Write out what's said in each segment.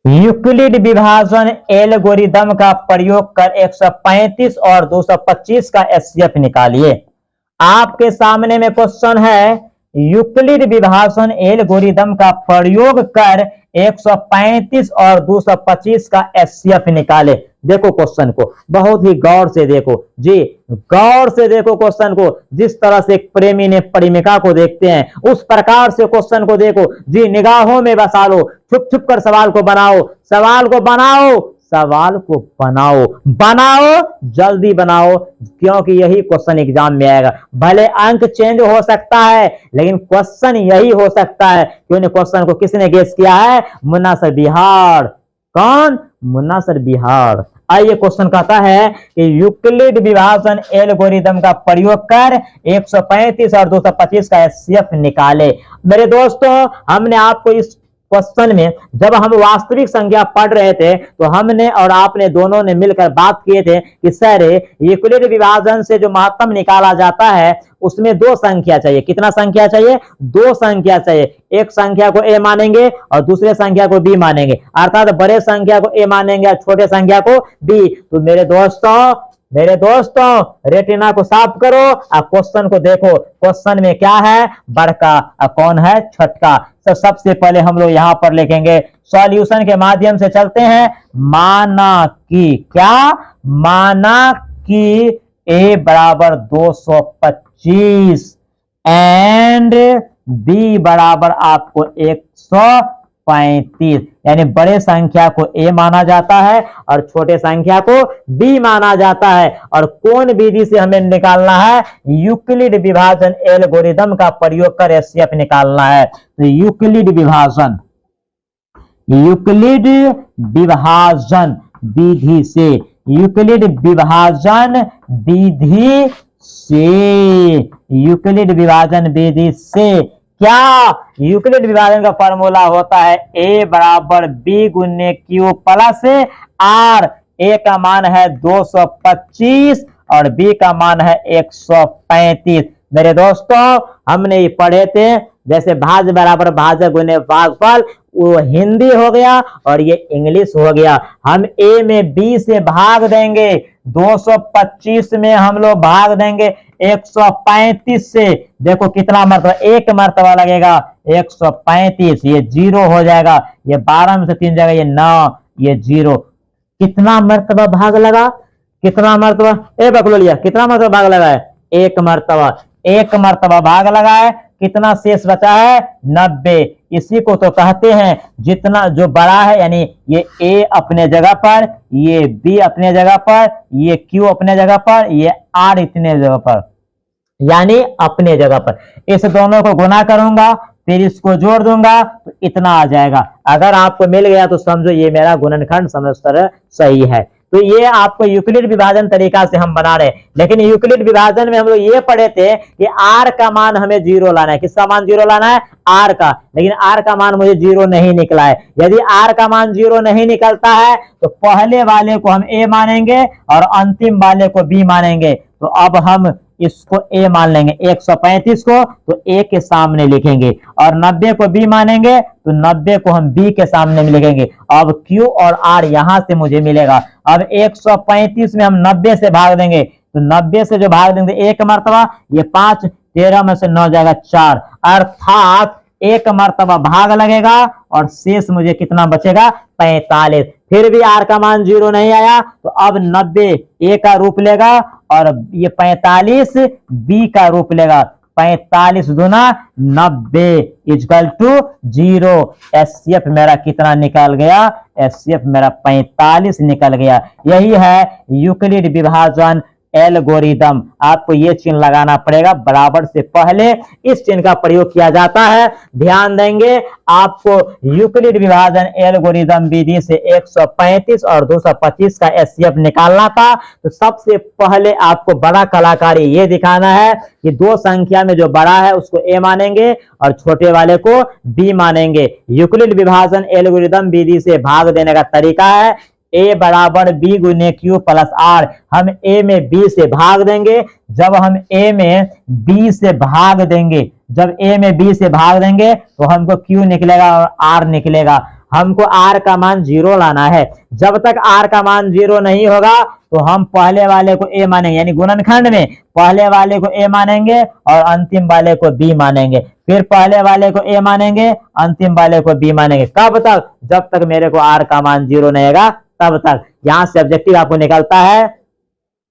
Euclid विभाजन algorithm का प्रयोग कर 135 और 225 का एचसीएफ निकालिए। आपके सामने में क्वेश्चन है, यूक्लिड विभाजन एल्गोरिदम का प्रयोग कर 135 और 225 का एचसीएफ निकाले। देखो क्वेश्चन को बहुत ही गौर से देखो जी, गौर से देखो क्वेश्चन को। जिस तरह से एक प्रेमी ने प्रेमिका को देखते हैं उस प्रकार से क्वेश्चन को देखो जी, निगाहों में बसा लो, छुप छुप कर सवाल को बनाओ, सवाल को बनाओ, सवाल को बनाओ, बनाओ, जल्दी बनाओ, क्योंकि यही क्वेश्चन एग्जाम में आएगा। भले अंक चेंज हो सकता है लेकिन क्वेश्चन यही हो सकता है। क्यों? क्वेश्चन को किसने गेस किया है? मुन्ना सर बिहार। कौन? मुन्ना सर बिहार। आइए क्वेश्चन कहता है कि यूक्लिड विभाजन एल्गोरिदम का प्रयोग कर 135 और 225 का एचसीएफ निकाले। मेरे दोस्तों, हमने आपको इस क्वेश्चन में जब हम वास्तविक संख्या पढ़ रहे थे तो हमने और आपने दोनों ने मिलकर बात किए थे कि सर यूक्लिड विभाजन से जो महत्तम निकाला जाता है उसमें दो संख्या चाहिए। कितना संख्या चाहिए? दो संख्या चाहिए। एक संख्या को ए मानेंगे और दूसरे संख्या को बी मानेंगे, अर्थात बड़े संख्या को ए मानेंगे और छोटे संख्या को बी। तो मेरे दोस्तों रेटिना को साफ करो और क्वेश्चन को देखो। क्वेश्चन में क्या है? बड़का और कौन है? छोटका। तो सबसे पहले हम लोग यहां पर लिखेंगे, सॉल्यूशन के माध्यम से चलते हैं। माना कि क्या? माना कि ए बराबर 225 एंड बी बराबर आपको 135, यानी बड़े संख्या को ए माना जाता है और छोटे संख्या को बी माना जाता है। और कौन विधि से हमें निकालना है? यूक्लिड विभाजन एल्गोरिदम का प्रयोग कर एचसीएफ निकालना है। तो यूक्लिड विभाजन विधि से, यूक्लिड विभाजन विधि से, यूक्लिड विभाजन विधि से क्या? यूक्लिड विभाजन का फॉर्मूला होता है ए बराबर बी गुने क्यू प्लस आर। ए का मान है 225 और बी का मान है 135। मेरे दोस्तों, हमने ये पढ़े थे जैसे भाज्य बराबर भाज्य गुने भागफल, वो हिंदी हो गया और ये इंग्लिश हो गया। हम ए में बी से भाग देंगे, 225 में हम लोग भाग देंगे 135 से। देखो कितना मर्तबा, एक मर्तबा लगेगा 135, ये 0 हो जाएगा, ये 12 में से 3 जाएगा, ये 9, ये 0। कितना मर्तबा भाग लगा? कितना मर्तबा? ए बकलोलिया, कितना मर्तबा भाग लगा है? एक मर्तबा। एक मर्तबा भाग लगा है, कितना शेष बचा है? 90। इसी को तो कहते हैं जितना जो बड़ा है, यानी ये ए अपने जगह पर, ये बी अपने जगह पर, ये क्यू अपने जगह पर, ये आर इतने जगह पर, यानी अपने जगह पर। इस दोनों को गुना करूंगा फिर इसको जोड़ दूंगा तो इतना आ जाएगा। अगर आपको मिल गया तो समझो ये मेरा गुणनखंड समस्या सही है। तो ये आपको यूक्लिड विभाजन तरीका से हम बना रहे हैं। लेकिन यूक्लिड विभाजन में हम लोग ये पढ़े थे कि आर का मान हमें 0 लाना है। किसका मान 0 लाना है? आर का। लेकिन आर का मान मुझे 0 नहीं निकला है। यदि आर का मान 0 नहीं निकलता है तो पहले वाले को हम ए मानेंगे और अंतिम वाले को बी मानेंगे। तो अब हम इसको ए मान लेंगे, 135 को तो ए के सामने लिखेंगे और 90 को बी मानेंगे तो 90 को हम बी के सामने में लिखेंगे। अब क्यू और आर यहां से मुझे मिलेगा। अब 135 में हम 90 से भाग देंगे तो 90 से जो भाग देंगे एक मर्तबा, ये 5, 13 में से 9 जाएगा 4, अर्थात एक मर्तबा भाग लगेगा और शेष मुझे कितना बचेगा? 45। फिर भी आर का मान 0 नहीं आया तो अब 90 ए का रूप लेगा और ये 45 बी का रूप लेगा। 45 दूना 90 इक्वल टू 0। एचसीएफ मेरा कितना निकल गया? एचसीएफ मेरा 45 निकल गया। यही है यूक्लिड विभाजन एल्गोरिदम। आपको ये चिन्ह लगाना पड़ेगा, बराबर से पहले इस चिन्ह का प्रयोग किया जाता है। ध्यान देंगे, आपको यूक्लिड विभाजन एल्गोरिदम विधि से 135 और 225 का एचसीएफ निकालना था। तो सबसे पहले आपको बड़ा कलाकारी ये दिखाना है कि दो संख्या में जो बड़ा है उसको ए मानेंगे और छोटे वाले को बी मानेंगे। यूक्लिड विभाजन एल्गोरिदम विधि से भाग देने का तरीका है ए बराबर बी गुने क्यू प्लस आर। हम ए में बी से भाग देंगे। जब हम ए में बी से भाग देंगे, जब ए में बी से भाग देंगे तो हमको क्यू निकलेगा और आर निकलेगा। हमको r का मान 0 लाना है। जब तक r का मान 0 नहीं होगा तो हम पहले वाले को a मानेंगे, यानी गुणनखंड में पहले वाले को a मानेंगे और अंतिम वाले को b मानेंगे, फिर पहले वाले को a मानेंगे, अंतिम वाले को b मानेंगे। कब तक? जब तक मेरे को r का मान 0 नहीं होगा तब तक। यहां से ऑब्जेक्टिव आपको निकलता है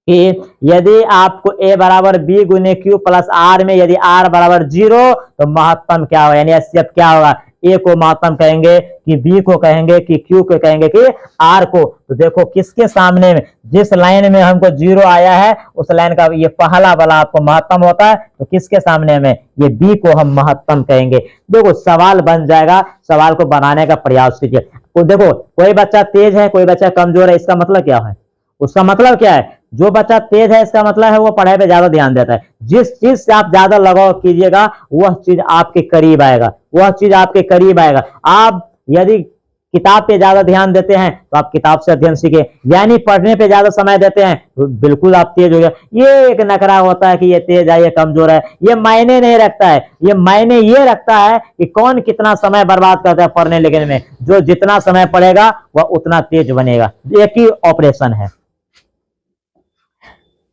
कि यदि आपको a बराबर b गुने q प्लस r में यदि r बराबर 0 तो महत्तम क्या होगा, यानी एचसीएफ क्या होगा, a को महत्तम कहेंगे कि b को कहेंगे कि q को कहेंगे कि r को। तो देखो किसके सामने में, जिस लाइन में हमको 0 आया है उस लाइन का ये पहला वाला आपको महत्तम होता है, तो किसके सामने में, ये b को हम महत्तम कहेंगे। देखो सवाल बन जाएगा, सवाल को बनाने का प्रयास कीजिए। तो देखो कोई बच्चा तेज है, कोई बच्चा कमजोर है, इसका मतलब क्या है, उसका मतलब क्या है, जो बच्चा तेज है इसका मतलब है वो पढ़ाई पे ज्यादा ध्यान देता है। जिस चीज से आप ज्यादा लगाव कीजिएगा वह चीज आपके करीब आएगा, वह चीज आपके करीब आएगा। आप यदि किताब पे ज्यादा ध्यान देते हैं तो आप किताब से अध्ययन सीखे, यानी पढ़ने पे ज्यादा समय देते हैं तो बिल्कुल आप तेज हो गए। ये एक नखरा होता है कि ये तेज है ये कमजोर है, ये मायने नहीं रखता है। ये मायने ये रखता है कि कौन कितना समय बर्बाद करता है पढ़ने लिखने में। जो जितना समय पढ़ेगा वह उतना तेज बनेगा, एक ही ऑपरेशन है।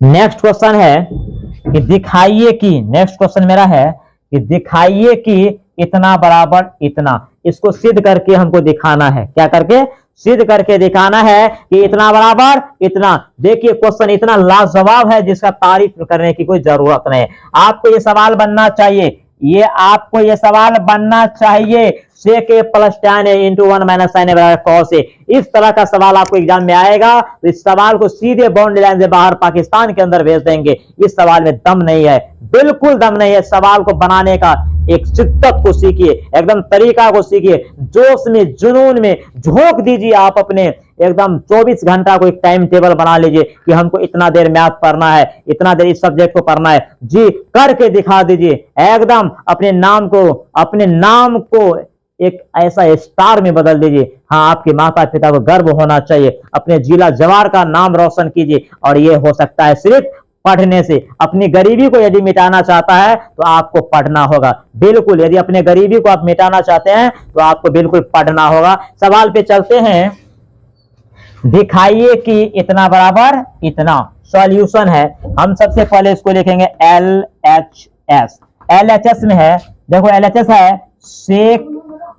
नेक्स्ट क्वेश्चन है कि दिखाइए कि, नेक्स्ट क्वेश्चन मेरा है कि दिखाइए कि इतना बराबर इतना, इसको सिद्ध करके हमको दिखाना है। क्या करके? सिद्ध करके दिखाना है कि इतना बराबर इतना। देखिए क्वेश्चन इतना लाजवाब है जिसका तारीफ करने की कोई जरूरत नहीं है। आपको ये सवाल बनना चाहिए, ये आपको ये सवाल बनना चाहिए। sec a plus tan a into 1 minus sin a बराबर cos a। इस तरह का सवाल आपको एग्जाम में आएगा तो इस सवाल को सीधे बाउंड्री लाइन से बाहर पाकिस्तान के अंदर भेज देंगे। इस सवाल में दम नहीं है, बिल्कुल दम नहीं है। सवाल को बनाने का एक शिद्दत को सीखिए, एकदम तरीका को सीखिए, जोश में जुनून में झोंक दीजिए। आप अपने एकदम 24 घंटा को एक टाइम टेबल बना लीजिए कि हमको इतना देर मैथ पढ़ना है, इतना देर इस सब्जेक्ट को पढ़ना है। जी करके दिखा दीजिए, एकदम अपने नाम को एक ऐसा स्टार में बदल दीजिए। हाँ, आपके माता पिता को गर्व होना चाहिए। अपने जिला जवार का नाम रोशन कीजिए और ये हो सकता है सिर्फ पढ़ने से। अपनी गरीबी को यदि मिटाना चाहता है तो आपको पढ़ना होगा, बिल्कुल। यदि अपने गरीबी को आप मिटाना चाहते हैं तो आपको बिल्कुल पढ़ना होगा। सवाल पे चलते हैं। दिखाइए कि इतना बराबर इतना। सॉल्यूशन है, हम सबसे पहले इसको लिखेंगे LHS। LHS में है, देखो LHS है sec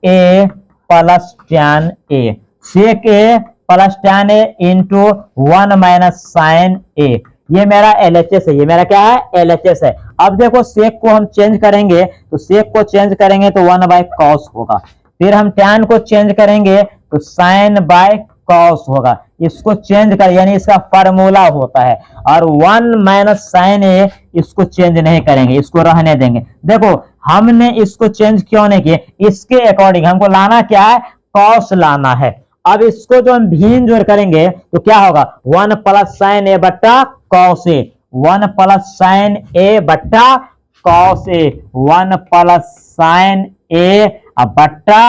a plus tan a, sec a plus tan a into 1 minus sin a। ये मेरा LHS है, ये मेरा क्या है, LHS है। अब देखो sec को हम चेंज करेंगे तो sec को चेंज करेंगे तो 1 बाय cos होगा, फिर हम tan को चेंज करेंगे तो sin बाय cos होगा। इसको चेंज कर, यानी इसका फार्मूला होता है। और 1 माइनस sin a इसको चेंज नहीं करेंगे, इसको रहने देंगे। देखो हमने इसको चेंज क्यों नहीं किया, इसके अकॉर्डिंग हमको लाना क्या है, cos लाना है। अब इसको जो हम भिन्न जोड़ करेंगे तो क्या होगा, 1 प्लस sin a बट्टा cos a, 1 plus sin a बट्टा cos a, 1 plus sin a बट्टा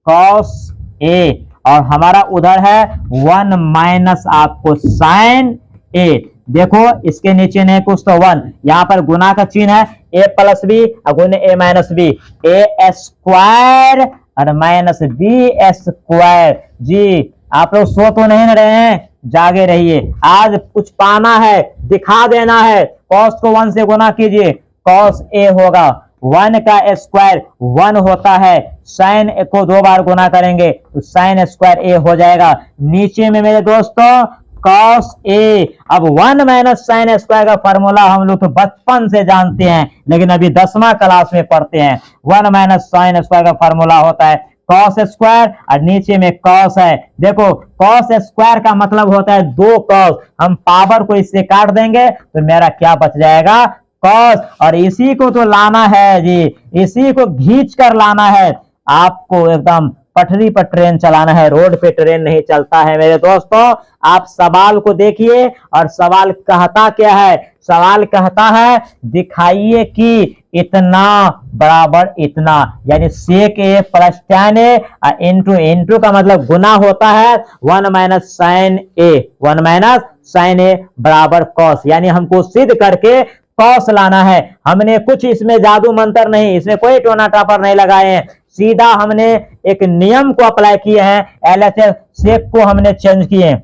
cos a। और हमारा उधर है 1 माइनस आपको sin a। देखो इसके नीचे नहीं कुछ तो 1, यहां पर गुना का चिन्ह है, a प्लस बी गुने a minus B, a square और माइनस बी स्क्वायर। जी आप लोग सो तो नहीं रहे हैं, जागे रहिए। आज कुछ पाना है, दिखा देना है। cos को 1 से गुना कीजिए, cos a होगा। 1 का स्क्वायर 1 होता है, sin को 2 बार गुना करेंगे तो sin स्क्वायर a हो जाएगा। नीचे में मेरे दोस्तों cos a। अब 1 माइनस sin स्क्वायर का फॉर्मूला हम लोग तो बचपन से जानते हैं, लेकिन अभी 10वां क्लास में पढ़ते हैं। 1 माइनस sin स्क्वायर का फॉर्मूला होता है cos स्क्वायर और नीचे में cos है। देखो cos स्क्वायर का मतलब होता है 2 cos, हम पावर को इससे काट देंगे तो मेरा क्या बच जाएगा, cos। और इसी को तो लाना है जी, इसी को खींच कर लाना है। आपको एकदम पटरी पर ट्रेन चलाना है, रोड पे ट्रेन नहीं चलता है मेरे दोस्तों। आप सवाल को देखिए और सवाल कहता क्या है, सवाल कहता है दिखाइए कि इतना बराबर इतना, यानी sec a plus tan a into का मतलब गुना होता है 1 minus sin a, 1 minus sin a बराबर cos। यानी हमको सिद्ध करके cos लाना है। हमने कुछ इसमें जादू मंत्र नहीं, इसमें कोई टोना टापर नहीं लगाए हैं, सीधा हमने एक नियम को अप्लाई किए हैं, LHS सेक को हमने चेंज किए,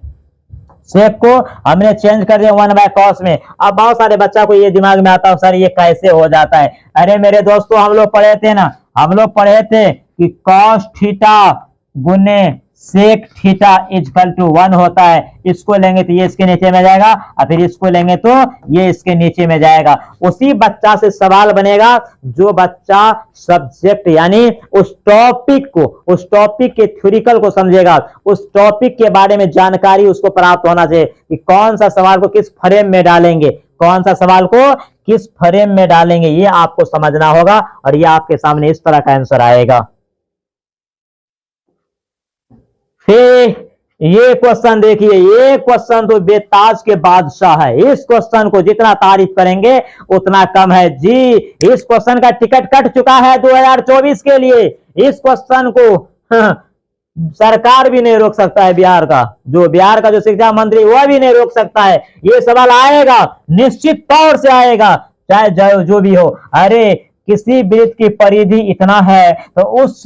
सेक को हमने चेंज कर दिया 1/cos में। अब बहुत सारे बच्चा को ये दिमाग में आता है सर ये कैसे हो जाता है। अरे मेरे दोस्तों हम लोग पढ़े थे ना, हम लोग पढ़े थे कि cos थीटा गुने सेक थीटा इक्वल टू 1 होता है। इसको लेंगे तो ये इसके नीचे में जाएगा और फिर इसको लेंगे तो ये इसके नीचे में जाएगा। उसी बच्चा से सवाल बनेगा जो बच्चा सब्जेक्ट यानी उस टॉपिक के थ्योरिकल को समझेगा, उस टॉपिक के बारे में जानकारी उसको प्राप्त होना चाहिए कि कौन सा सवाल को किस फ्रेम में डालेंगे, कौन सा सवाल को किस फ्रेम में डालेंगे, ये आपको समझना होगा और ये आपके सामने इस तरह का आंसर आएगा। फिर ये क्वेश्चन देखिए, ये क्वेश्चन तो बेताज के बादशाह है। इस क्वेश्चन को जितना तारीफ करेंगे उतना कम है जी। इस क्वेश्चन का टिकट कट चुका है 2024 के लिए। इस क्वेश्चन को सरकार भी नहीं रोक सकता है, बिहार का जो शिक्षा मंत्री वह भी नहीं रोक सकता है। ये सवाल आएगा, निश्चित तौर से आएगा, चाहे जो भी हो। अरे किसी वृत्त की परिधि इतना है तो उस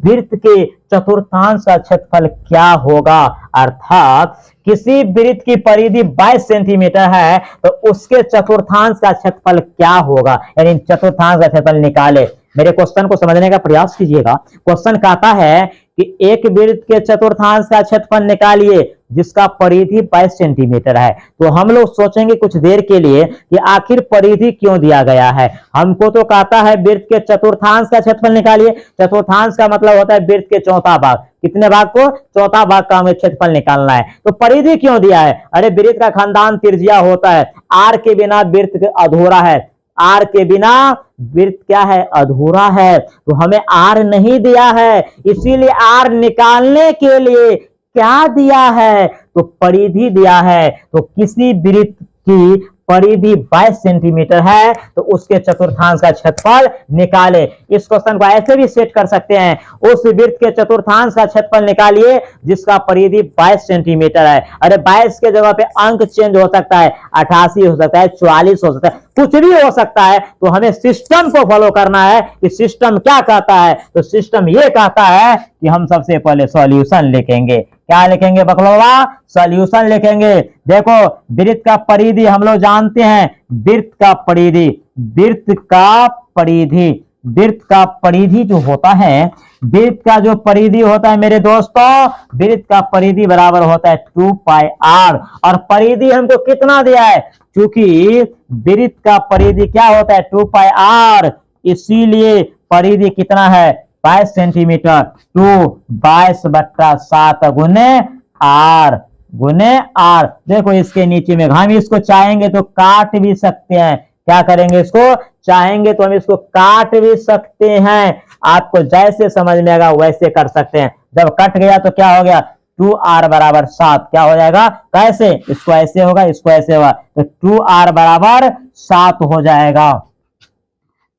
वृत्त के चतुर्थांश का क्षेत्रफल क्या होगा। अर्थात किसी वृत्त की परिधि 22 सेंटीमीटर है तो उसके चतुर्थांश का क्षेत्रफल क्या होगा, यानी चतुर्थांश का क्षेत्रफल निकाले। मेरे क्वेश्चन को समझने का प्रयास कीजिएगा। क्वेश्चन कहता है कि एक वृत्त के चतुर्थांश का क्षेत्रफल निकालिए जिसका परिधि 22 सेंटीमीटर है। तो हम लोग सोचेंगे कुछ देर के लिए कि आखिर परिधि क्यों दिया गया है। हमको तो कहता है वृत्त के चतुर्थांश का क्षेत्रफल निकालिए। चतुर्थांश का मतलब होता है वृत्त के चौथा भाग। कितने भाग को? चौथा भाग का हमें क्षेत्रफल निकालना है। तो परिधि क्यों दिया है? अरे वृत्त का खंडान त्रिज्या होता है, आर के बिना वृत्त अधूरा है, आर के बिना वृत्त क्या है? अधूरा है। तो हमें आर नहीं दिया है, इसीलिए आर निकालने के लिए क्या दिया है? तो परिधि दिया है। तो किसी वृत्त की परिधि 22 सेंटीमीटर है तो उसके चतुर्थांश का क्षेत्रफल निकाले। इस क्वेश्चन को ऐसे भी सेट कर सकते हैं, उस वृत्त के चतुर्थांश का क्षेत्रफल निकालिए जिसका परिधि 22 सेंटीमीटर है। अरे 22 के जगह पे अंक चेंज हो सकता है, 88 हो सकता है, 44 हो सकता है, कुछ भी हो सकता है। तो हमें सिस्टम को फॉलो करना है कि सिस्टम क्या कहता है। तो सिस्टम ये कहता है कि हम सबसे पहले सॉल्यूशन लिखेंगे। क्या लिखेंगे बकलवा? सॉल्यूशन लिखेंगे। देखो वृत्त का परिधि हम लोग जानते हैं, वृत्त का परिधि जो होता है, वृत्त का जो परिधि होता है मेरे दोस्तों, वृत्त का परिधि बराबर होता है 2πr। और परिधि हमको कितना दिया है? क्योंकि वृत्त का परिधि क्या होता है? 2πr, इसीलिए परिधि कितना है? 22 सेंटीमीटर। 22/7 गुने आर। देखो इसके नीचे में हम इसको चाहेंगे तो काट भी सकते हैं। क्या करेंगे? इसको चाहेंगे तो हम इसको काट भी सकते हैं। आपको जैसे समझ में आएगा वैसे कर सकते हैं। जब कट गया तो क्या हो गया? 2r बराबर 7 क्या हो जाएगा? कैसे? इसको ऐसे होगा, इसको ऐसे होगा, तो 2r बराबर 7 हो जाएगा।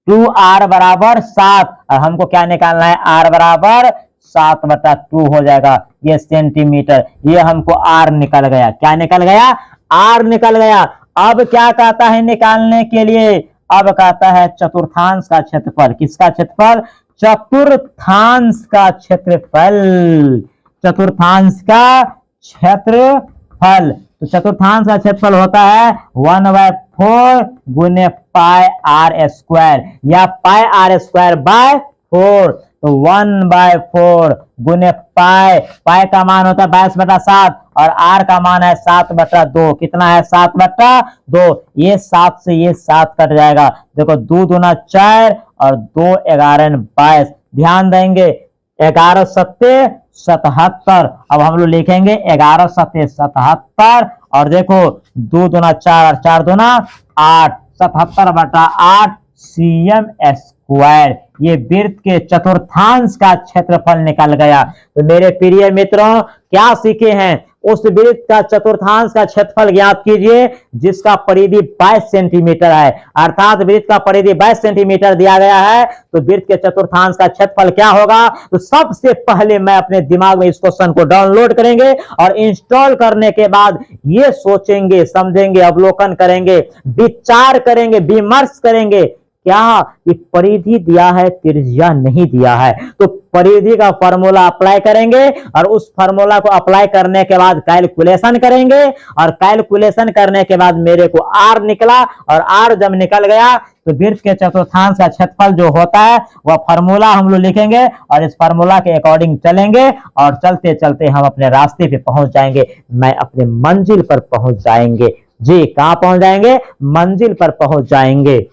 2r बराबर 7 और हमको क्या निकालना है? r बराबर 7/2 हो जाएगा। ये सेंटीमीटर, ये हमको r निकल गया। क्या निकल गया? r निकल गया। अब क्या कहता है निकालने के लिए? अब कहता है चतुर्थांश का क्षेत्रफल। किसका क्षेत्रफल? चतुर्थांश का क्षेत्रफल। चतुर्थांश का क्षेत्रफल। तो चतुर्थांश का क्षेत्रफल होता है 1/4 गुने πr² या πr²/4। तो 1/4 गुने पाई का मान होता है 22/7 और r का मान है 7/2। कितना है? 7/2। ये 7 से ये 7 कट जाएगा। देखो 2 दूना 4 और 2 11 22। ध्यान देंगे 11 7 77। अब हम लोग लिखेंगे 11 7 77 और देखो 2 दूना 4 और 4 दूना 8, 77/8 cm²। ये वृत्त के चतुर्थांश का क्षेत्रफल निकल गया। तो मेरे प्रिय मित्रों क्या सीखे हैं? उस वृत्त का चतुर्थांश का क्षेत्रफल ज्ञात कीजिए जिसका परिधि 22 सेंटीमीटर है। अर्थात वृत्त का परिधि 22 सेंटीमीटर दिया गया है तो वृत्त के चतुर्थांश का क्षेत्रफल क्या होगा? तो सबसे पहले मैं अपने दिमाग में इस क्वेश्चन को डाउनलोड करेंगे और इंस्टॉल करने के बाद ये सोचेंगे, समझेंगे, अवलोकन करेंगे, विचार करेंगे, विमर्श करेंगे क्या कि परिधि दिया है, त्रिज्या नहीं दिया है। तो परिधि का फॉर्मूला अप्लाई करेंगे और उस फॉर्मूला को अप्लाई करने के बाद कैलकुलेशन करेंगे, और कैलकुलेशन करने के बाद मेरे को आर निकला, और आर जब निकल गया तो वृत्त के चतुर्थांश का क्षेत्रफल जो होता है वह फॉर्मूला हम लोग लिखेंगे और इस फॉर्मूला के अकॉर्डिंग चलेंगे, और चलते चलते हम अपने रास्ते पे पहुंच जाएंगे, मैं अपने मंजिल पर पहुंच जाएंगे। जी कहां पहुंच जाएंगे? मंजिल पर पहुंच जाएंगे।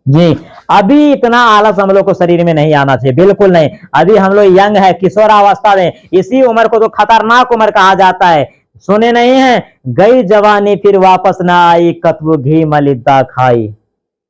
जी अभी इतना आलस हम लोग को शरीर में नहीं आना चाहिए, बिल्कुल नहीं। अभी हम लोग यंग है, किशोरावस्था में, इसी उम्र को तो खतरनाक उम्र कहा जाता है। सुने नहीं है, गई जवानी फिर वापस ना आई, कतबो घी मलिदा खाई।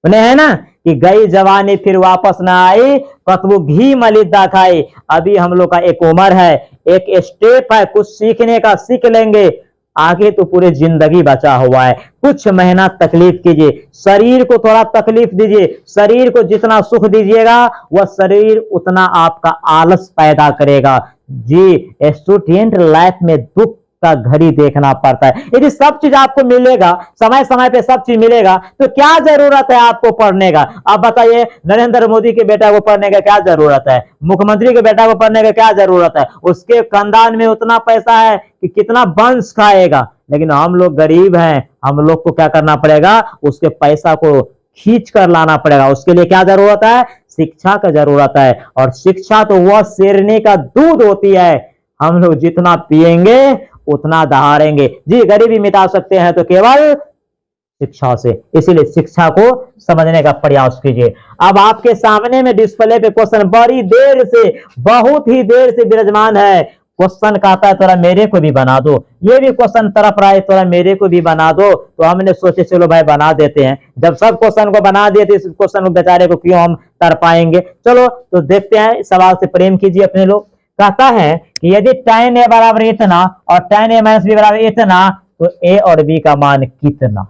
सुने है ना कि गई जवानी फिर वापस ना आई, कतबो घी मलिदा खाई। अभी हम लोग का एक उम्र है, एक स्टेप है, कुछ सीखने का सीख लेंगे, आगे तो पूरी जिंदगी बचा हुआ है। कुछ महीना तकलीफ कीजिए, शरीर को थोड़ा तकलीफ दीजिए, शरीर को जितना सुख दीजिएगा वह शरीर उतना आपका आलस पैदा करेगा। जी स्टूडेंट लाइफ में दुख का घड़ी देखना पड़ता है। यदि सब चीज आपको मिलेगा, समय समय पे सब चीज मिलेगा, तो क्या जरूरत है आपको पढ़ने का? आप बताइए, नरेंद्र मोदी के बेटा को पढ़ने का क्या जरूरत है? मुख्यमंत्री के बेटा को पढ़ने का क्या जरूरत है? उसके खानदान में उतना पैसा है कि कितना वंश खाएगा, लेकिन हम लोग गरीब हैं, हम लोग को क्या करना पड़ेगा? उसके पैसा को खींच कर लाना पड़ेगा। उसके लिए क्या जरूरत है? शिक्षा का जरूरत है, और शिक्षा तो वह शेरनी का दूध होती है, हम लोग जितना पिएंगे उतना दहाड़ेंगे। जी गरीबी मिटा सकते हैं तो केवल शिक्षा से, इसीलिए शिक्षा को समझने का प्रयास कीजिए। अब आपके सामने में डिस्प्ले पे क्वेश्चन बड़ी देर से, बहुत ही देर से विराजमान है। क्वेश्चन कहता है थोड़ा मेरे को भी बना दो, ये भी क्वेश्चन तरफ रहा है थोड़ा मेरे को भी बना दो, तो हमने सोचे चलो भाई बना देते हैं। जब सब क्वेश्चन को बना दिए तो इस क्वेश्चन को बेचारे को क्यों हम कर पाएंगे। चलो तो देखते हैं, सवाल से प्रेम कीजिए अपने लोग। कहता है कि यदि tan a बराबर इतना और tan a माइनस बी बराबर इतना, तो a और b का मान कितना?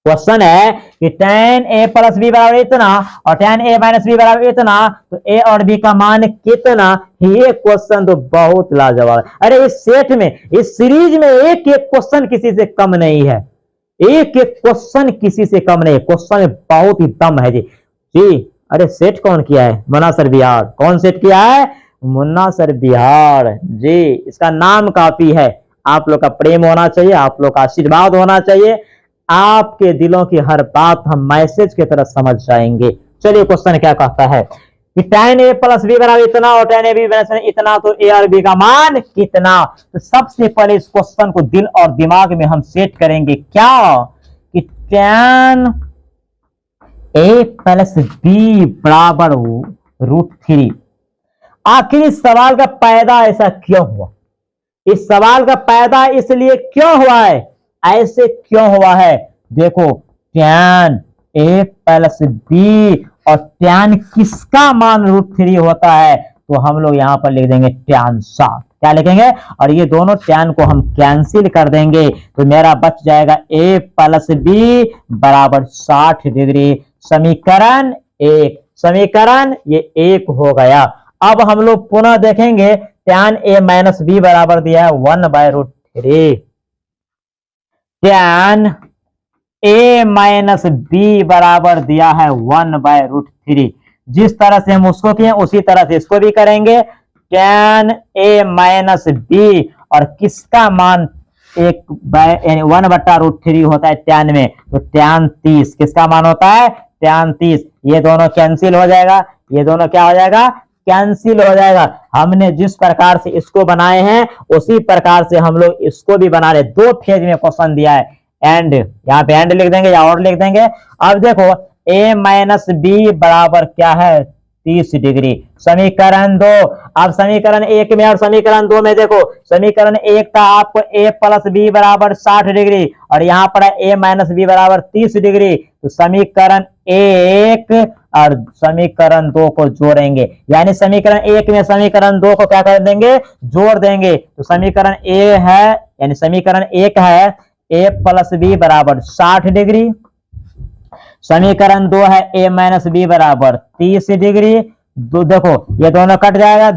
क्वेश्चन है कि tan a प्लस बी बराबर इतना और tan a माइनस बी बराबर इतना, तो a और b का मान कितना? ये क्वेश्चन तो बहुत लाजवाब है। अरे इस सेट में, इस सीरीज में एक एक क्वेश्चन किसी से कम नहीं है, एक एक क्वेश्चन किसी से कम नहीं। क्वेश्चन में बहुत ही दम है जी। अरे सेट कौन किया है? मुन्ना सर बिहार। कौन सेट किया है? मुन्ना सर बिहार। जी इसका नाम काफी है। आप लोग का प्रेम होना चाहिए, आप लोग का आशीर्वाद होना चाहिए, आपके दिलों की हर बात हम मैसेज की तरह समझ जाएंगे। चलिए क्वेश्चन क्या कहता है कि tan a प्लस बी बराबर इतना और tan a b बराबर इतना, तो a और b का मान कितना? तो सबसे पहले इस क्वेश्चन को दिल और दिमाग में हम सेट करेंगे क्या कि tan a प्लस b बराबर √3। आखिर इस सवाल का पैदा ऐसा क्यों हुआ? इस सवाल का पैदा इसलिए क्यों हुआ है, ऐसे क्यों हुआ है? देखो tan a प्लस b और tan किसका मान √3 होता है, तो हम लोग यहां पर लिख देंगे tan 60। क्या लिखेंगे? और ये दोनों tan को हम कैंसिल कर देंगे, तो मेरा बच जाएगा a प्लस b बराबर 60 डिग्री। समीकरण 1, समीकरण ये 1 हो गया। अब हम लोग पुनः देखेंगे tan a माइनस बी बराबर दिया है 1/√3। tan a माइनस बी बराबर दिया है 1/√3। जिस तरह से हम उसको किए उसी तरह से इसको भी करेंगे। tan a माइनस बी और किसका मान 1/√3 होता है tan में, तो tan 30 किसका मान होता है? tan 30। ये दोनों कैंसिल हो जाएगा, ये दोनों क्या हो जाएगा? कैंसिल हो जाएगा। हमने जिस प्रकार से इसको बनाए हैं उसी प्रकार से हम लोग इसको भी बना रहे। 2 फेज में क्वेश्चन दिया है, एंड यहाँ पे एंड लिख देंगे या और लिख देंगे। अब देखो a माइनस बी बराबर क्या है? 30 डिग्री। समीकरण 2। अब समीकरण 1 में और समीकरण 2 में देखो, समीकरण 1 का आपको a प्लस बी बराबर 60 डिग्री और यहाँ पर a माइनस बी बराबर 30 डिग्री। तो समीकरण 1 और समीकरण 2 को जोड़ेंगे, यानी समीकरण 1 में समीकरण 2 को क्या कर देंगे? जोड़ देंगे। तो समीकरण a है, यानी समीकरण 1 है a प्लस बी बराबर 60 डिग्री, समीकरण 2 है a माइनस बी बराबर 30 डिग्री। देखो ये दोनों कट जाएगा,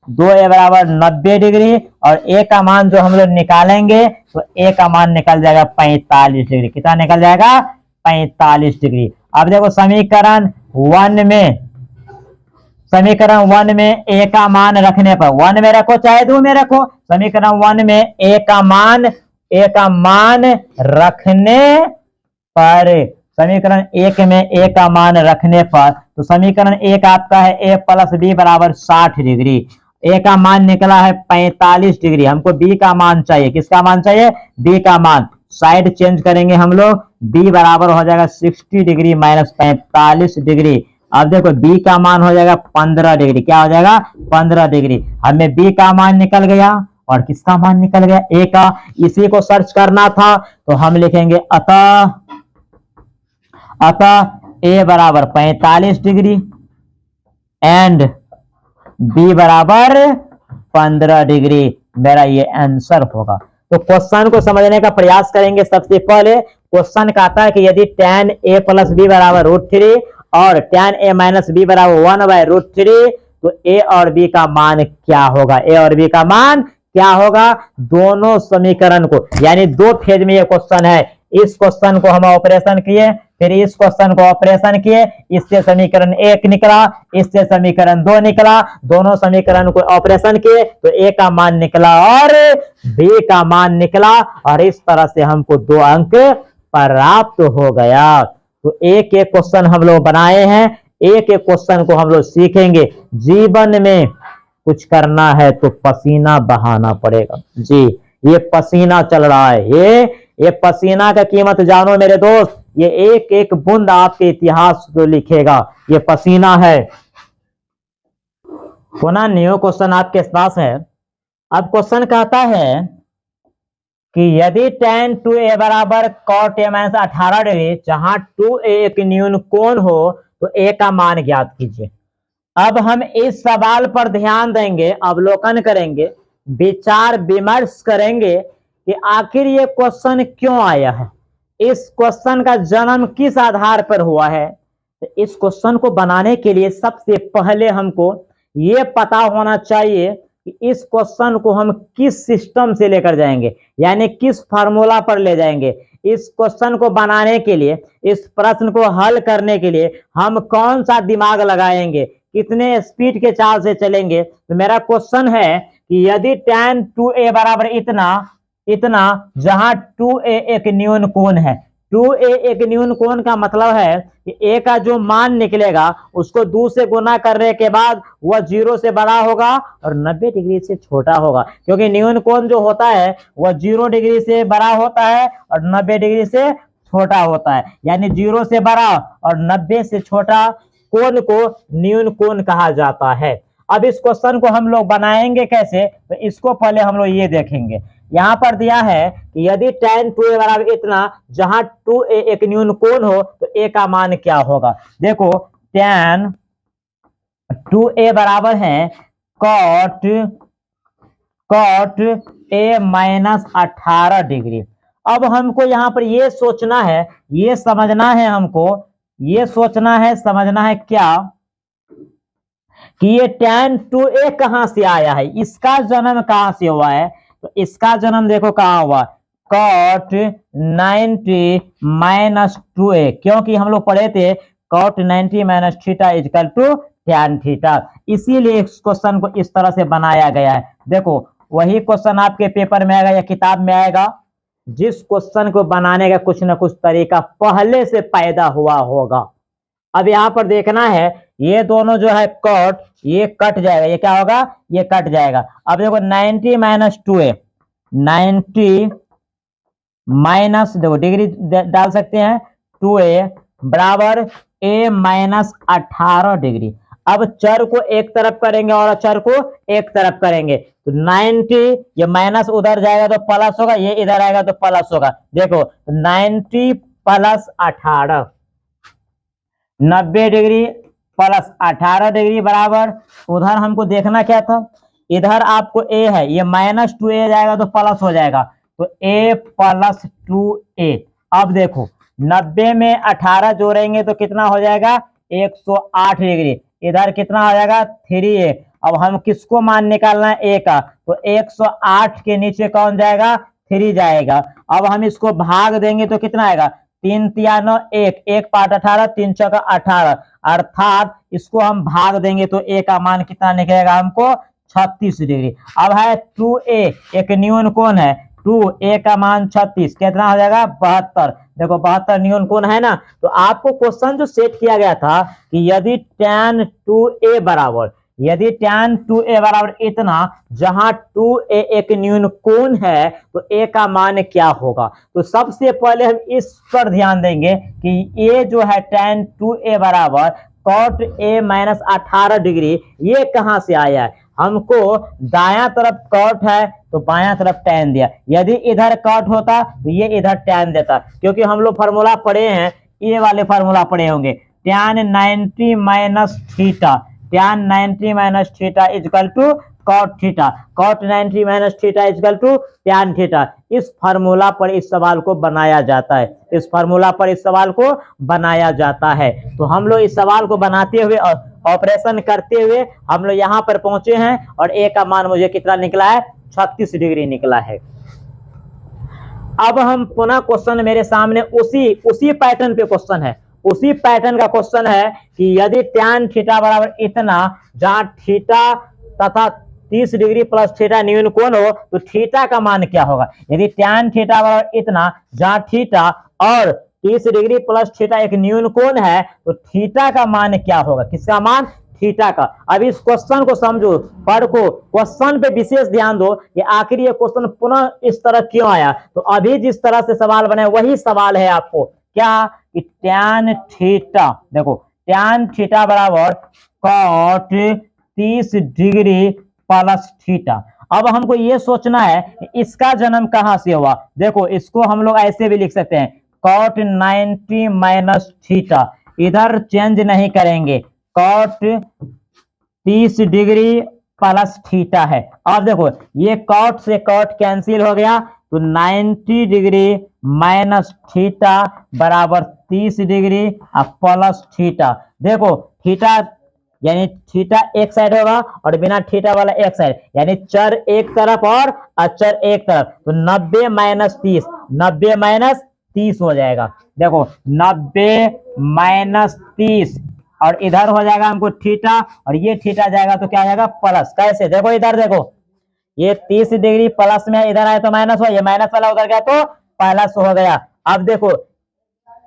2a बराबर 90 डिग्री और a का मान जो हम लोग निकालेंगे तो a का मान निकल जाएगा 45 डिग्री। कितना निकल जाएगा? 45 डिग्री। अब देखो समीकरण 1 में a का मान रखने पर, 1 में रखो चाहे 2 में रखो, समीकरण 1 में a का मान रखने पर, समीकरण 1 में a का मान रखने पर, तो समीकरण 1 आपका है a प्लस बी बराबर 60 डिग्री। a का मान निकला है 45 डिग्री, हमको b का मान चाहिए। किसका मान चाहिए? b का मान। साइड चेंज करेंगे हम लोग, b बराबर हो जाएगा 60 डिग्री माइनस 45 डिग्री। अब देखो b का मान हो जाएगा 15 डिग्री। क्या हो जाएगा? 15 डिग्री। हमें b का मान निकल गया और किसका मान निकल गया? a का। इसी को सर्च करना था तो हम लिखेंगे अतः a बराबर 45 डिग्री एंड b बराबर 15 डिग्री। मेरा ये आंसर होगा। तो क्वेश्चन को समझने का प्रयास करेंगे। सबसे पहले क्वेश्चन कहता है कि यदि tan a प्लस बी बराबर √3 और tan a माइनस बी बराबर 1/√3 तो a और b का मान क्या होगा? a और b का मान क्या होगा? दोनों समीकरण को, यानी दो फेज में ये क्वेश्चन है। इस क्वेश्चन को हम ऑपरेशन किए, फिर इस क्वेश्चन को ऑपरेशन किए, इससे समीकरण 1 निकला, इससे समीकरण 2 निकला, दोनों समीकरण को ऑपरेशन किए तो a का मान निकला और b का मान निकला, और इस तरह से हमको 2 अंक प्राप्त हो गया। तो एक एक क्वेश्चन हम लोग बनाए हैं, एक एक क्वेश्चन को हम लोग सीखेंगे। जीवन में कुछ करना है तो पसीना बहाना पड़ेगा। जी, ये पसीना चल रहा है, ये पसीना का कीमत जानो मेरे दोस्त। ये एक एक बूंद आपके इतिहास को लिखेगा। ये पसीना है। पुनः न्यू क्वेश्चन आपके पास है। अब क्वेश्चन कहता है कि यदि tan 2a बराबर cot a माइनस 18 डिग्री, जहां 2a एक न्यून कोण हो, तो a का मान ज्ञात कीजिए। अब हम इस सवाल पर ध्यान देंगे, अवलोकन करेंगे, विचार विमर्श करेंगे कि आखिर ये क्वेश्चन क्यों आया है, इस क्वेश्चन का जन्म किस आधार पर हुआ है। तो इस क्वेश्चन को बनाने के लिए सबसे पहले हमको ये पता होना चाहिए कि इस क्वेश्चन को हम किस सिस्टम से लेकर जाएंगे, यानी किस फार्मूला पर ले जाएंगे। इस क्वेश्चन को बनाने के लिए, इस प्रश्न को हल करने के लिए हम कौन सा दिमाग लगाएंगे, कितने स्पीड के चाल से चलेंगे। तो मेरा क्वेश्चन है कि यदि tan 2a बराबर इतना जहां 2a एक न्यून कोण है, 2a एक न्यून कोण का मतलब है कि a का जो मान निकलेगा उसको 2 से गुना करने के बाद वह 0 से बड़ा होगा और 90 डिग्री से छोटा होगा, क्योंकि न्यून कोण जो होता है वह 0 डिग्री से बड़ा होता है और 90 डिग्री से छोटा होता है। यानी 0 से बड़ा और 90 से छोटा कोण को न्यून कोण कहा जाता है। अब इस क्वेश्चन को हम लोग बनाएंगे कैसे, तो इसको पहले हम लोग ये देखेंगे। यहाँ पर दिया है कि यदि tan 2a बराबर इतना, जहां 2a एक न्यून कोण हो, तो a का मान क्या होगा। देखो tan 2a बराबर है cot a माइनस 18 डिग्री। अब हमको यहाँ पर ये सोचना है, ये समझना है, हमको ये सोचना है, समझना है क्या कि ये tan 2a कहां से आया है, इसका जन्म कहां से हुआ है। तो इसका जन्म देखो कहां हुआ, cot 90 माइनस 2a, क्योंकि हम लोग पढ़े थे cot 90 minus theta equal to tan theta, इसीलिए इस क्वेश्चन को इस तरह से बनाया गया है। देखो वही क्वेश्चन आपके पेपर में आएगा या किताब में आएगा, जिस क्वेश्चन को बनाने का कुछ ना कुछ तरीका पहले से पैदा हुआ होगा। अब यहाँ पर देखना है, ये दोनों जो है कट, ये कट जाएगा, ये क्या होगा, ये कट जाएगा। अब देखो 90 माइनस 2a, 90 माइनस, देखो डिग्री डाल सकते हैं, 2a बराबर a माइनस 18 डिग्री। अब चर को एक तरफ करेंगे और चर को एक तरफ करेंगे, तो 90, ये माइनस उधर जाएगा तो प्लस होगा, ये इधर आएगा तो प्लस होगा। देखो 90 प्लस 18, 90 डिग्री प्लस 18 डिग्री बराबर, उधर हमको देखना क्या था, इधर आपको a है, ये माइनस 2a जाएगा तो प्लस हो जाएगा, तो a प्लस 2a। अब देखो 90 में 18 जोड़ेंगे तो कितना हो जाएगा, 108 डिग्री, इधर कितना हो जाएगा, 3a। अब हम किसको मान निकालना है, a का, तो 108 के नीचे कौन जाएगा, 3 जाएगा। अब हम इसको भाग देंगे तो कितना आएगा, 3 तिया 9 1, 1 5 18, 3 चौका 18, अर्थात इसको हम भाग देंगे तो ए का मान कितना निकलेगा हमको 36 डिग्री। अब है 2a, एक न्यून कोण है, 2a का मान 36 कितना हो जाएगा 72। देखो 72 न्यून कोण है ना। तो आपको क्वेश्चन जो सेट किया गया था कि यदि tan 2a बराबर, यदि tan 2a बराबर इतना, जहां 2a एक न्यून कोण है तो a का मान क्या होगा। तो सबसे पहले हम इस पर ध्यान देंगे कि a जो है tan 2a बराबर cot a माइनस 18 डिग्री, ये कहां से आया है। हमको दायां तरफ cot है तो बायां तरफ tan दिया, यदि इधर cot होता तो ये इधर tan देता, क्योंकि हम लोग फार्मूला पढ़े हैं, ये वाले फार्मूला पढ़े होंगे, tan 90 minus theta, tan 90 minus theta is equal to cot theta, cot 90 minus theta is equal to tan theta. इस फार्मूला पर इस सवाल को बनाया जाता है, इस फार्मूला पर इस सवाल को बनाया जाता है। तो हम लोग इस सवाल को बनाते हुए और ऑपरेशन करते हुए हम लोग यहाँ पर पहुंचे हैं और a का मान मुझे कितना निकला है 36 डिग्री निकला है। अब हम पुनः क्वेश्चन मेरे सामने उसी पैटर्न पे क्वेश्चन है, उसी पैटर्न का क्वेश्चन है कि यदि tan थीटा बराबर इतना, जहां थीटा तथा 30 डिग्री प्लस थीटा न्यून कोण हो तो थीटा का मान क्या होगा। यदि tan थीटा बराबर इतना, जहां थीटा और 30 डिग्री प्लस थीटा एक न्यून कोण है तो थीटा का मान क्या होगा, किसका मान थीटा का। अब इस क्वेश्चन को समझो, पढ़ो, क्वेश्चन पे विशेष ध्यान दो कि आखिर ये क्वेश्चन पुनः इस तरह क्यों आया। तो अभी जिस तरह से सवाल बने वही सवाल है आपको, क्या कि tan थीटा, देखो tan थीटा बराबर cot 30 डिग्री प्लस थीटा। अब हमको ये सोचना है इसका जन्म कहां से हुआ। देखो इसको हम लोग ऐसे भी लिख सकते हैं, cot 90 माइनस थीटा, इधर चेंज नहीं करेंगे, cot 30 डिग्री प्लस थीटा है। अब देखो ये cot से cot कैंसिल हो गया तो 90 डिग्री माइनस थीटा बराबर 30 डिग्री प्लस थीटा। देखो थीटा यानी थीटा एक साइड होगा और बिना थीटा वाला एक साइड, यानी चर एक तरफ और अचर एक तरफ, तो 90 माइनस 30, 90 माइनस 30 हो जाएगा। देखो 90 माइनस 30 और इधर हो जाएगा हमको थीटा और ये थीटा जाएगा तो क्या जाएगा प्लस। कैसे, देखो इधर देखो, ये 30 डिग्री प्लस में इधर आए तो माइनस हो, ये माइनस वाला उधर गया तो प्लस हो गया। अब देखो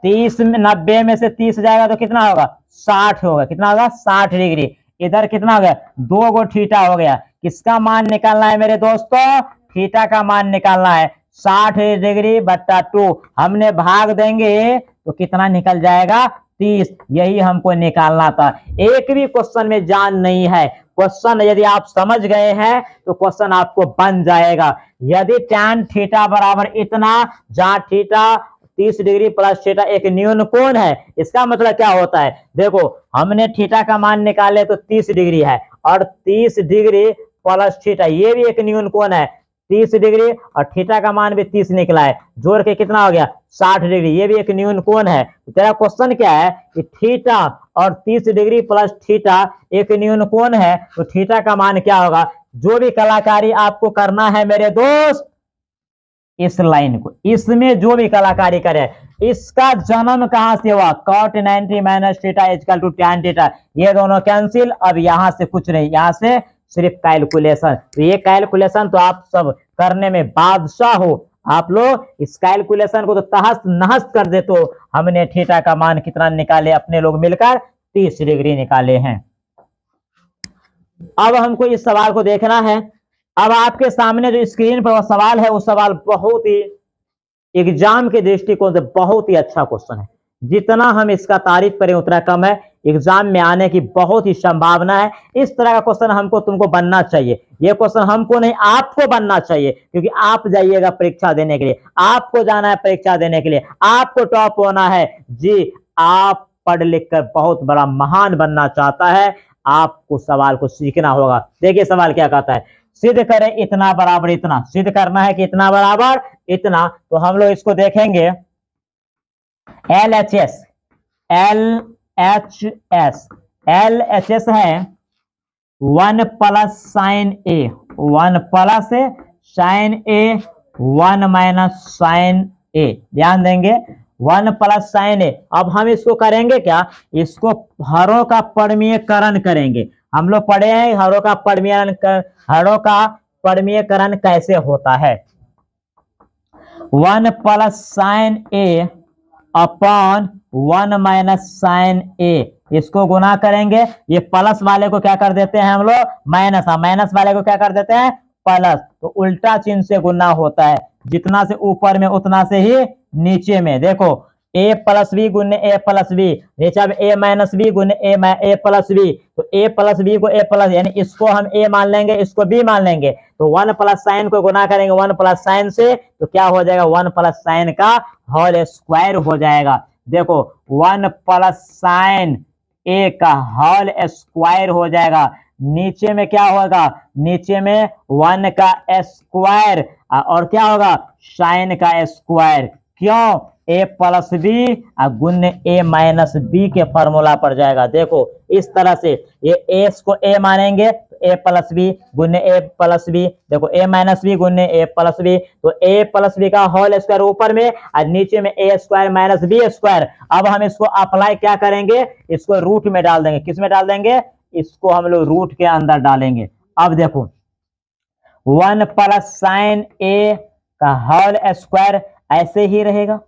30 में 90 में से 30 जाएगा तो कितना होगा 60 होगा, कितना होगा 60 डिग्री। इधर कितना हो गया 2 गो थीटा हो गया। किसका मान निकालना है मेरे दोस्तों, थीटा का मान निकालना है। 60 डिग्री बट्टा 2 हमने भाग देंगे तो कितना निकल जाएगा 30, यही हमको निकालना था। एक भी क्वेश्चन में जान नहीं है, क्वेश्चन यदि आप समझ गए हैं तो क्वेश्चन आपको बन जाएगा। यदि tan थीटा बराबर इतना, जहां थीटा 30 डिग्री प्लस थीटा एक न्यून कोण है, इसका मतलब क्या होता है, देखो हमने थीटा का मान निकाले तो 30 डिग्री है और 30 डिग्री प्लस थीटा ये भी एक न्यून कोण है 30 डिग्री और थीटा का मान भी 30 निकला है, जोड़ के कितना हो गया 60 डिग्री, ये भी एक न्यून कोण है। तो तेरा क्वेश्चन क्या है कि थीटा और 30 डिग्री प्लस थीटा एक न्यून कोण है तो थीटा का मान क्या होगा। जो भी कलाकारी आपको करना है मेरे दोस्त, इस लाइन को, इसमें जो भी कलाकारी करे, इसका जन्म कहां से हुआ, cot 90 minus theta equal to tan theta, ये दोनों कैंसिल। अब यहां से कुछ नहीं, यहां से सिर्फ कैलकुलेशन। तो ये कैलकुलेशन तो आप सब करने में बादशाह हो, आप लोग इस कैलकुलेशन को तो तहस नहस कर दे। तो हमने थीटा का मान कितना निकाले, अपने लोग मिलकर 30 डिग्री निकाले हैं। अब हमको इस सवाल को देखना है। अब आपके सामने जो स्क्रीन पर वो सवाल है, वो सवाल बहुत ही एग्जाम के दृष्टिकोण से बहुत ही अच्छा क्वेश्चन है। जितना हम इसका तारीफ करें उतना कम है, एग्जाम में आने की बहुत ही संभावना है। इस तरह का क्वेश्चन हमको तुमको बनना चाहिए, ये क्वेश्चन हमको नहीं आपको बनना चाहिए, क्योंकि आप जाइएगा परीक्षा देने के लिए, आपको जाना है परीक्षा देने के लिए, आपको टॉप होना है जी। आप पढ़ लिख कर बहुत बड़ा महान बनना चाहता है, आपको सवाल को सीखना होगा। देखिए सवाल क्या कहता है, सिद्ध करें इतना बराबर इतना, सिद्ध करना है कि इतना बराबर इतना। तो हम लोग इसको देखेंगे, LHS है 1 प्लस साइन ए, 1 प्लस साइन ए 1 माइनस साइन ए। ध्यान देंगे 1 प्लस साइन ए। अब हम इसको करेंगे क्या, इसको हरों का परमीयकरण करेंगे। हम लोग पढ़े हैं हरों का परमीयकरण कैसे होता है। 1 प्लस साइन ए अपॉन 1 माइनस साइन ए, इसको गुना करेंगे। ये प्लस वाले को क्या कर देते हैं हम लोग माइनस, माइनस वाले को क्या कर देते हैं प्लस। तो उल्टा चिन्ह से गुना होता है, जितना से ऊपर में उतना से ही नीचे में। देखो ए प्लस बी गुने ए प्लस बी, नीचे अब ए माइनस बी गुने ए प्लस बी। तो ए प्लस बी को ए प्लस, यानी इसको हम ए मान लेंगे, इसको बी मान लेंगे। तो 1 प्लस साइन को गुना करेंगे 1 प्लस साइन से, तो क्या हो जाएगा 1 प्लस साइन का होल स्क्वायर हो जाएगा। देखो 1 प्लस साइन ए का होल स्क्वायर हो जाएगा। नीचे में क्या होगा, नीचे में 1 का स्क्वायर और क्या होगा साइन का स्क्वायर। क्यों, ए प्लस बी गुण ए माइनस बी के फॉर्मूला पर जाएगा। देखो इस तरह से ये ए को ए मानेंगे तो ए प्लस बी गुण ए प्लस बी, देखो ए माइनस बी गुण ए प्लस बी। तो ए प्लस बी का होल स्क्वायर ऊपर में और नीचे में ए स्क्वायर माइनस बी स्क्वायर। अब हम इसको अप्लाई क्या करेंगे, इसको रूट में डाल देंगे। किस में डाल देंगे, इसको हम लोग रूट के अंदर डालेंगे। अब देखो 1 प्लस साइन ए का होल स्क्वायर ऐसे ही रहेगा।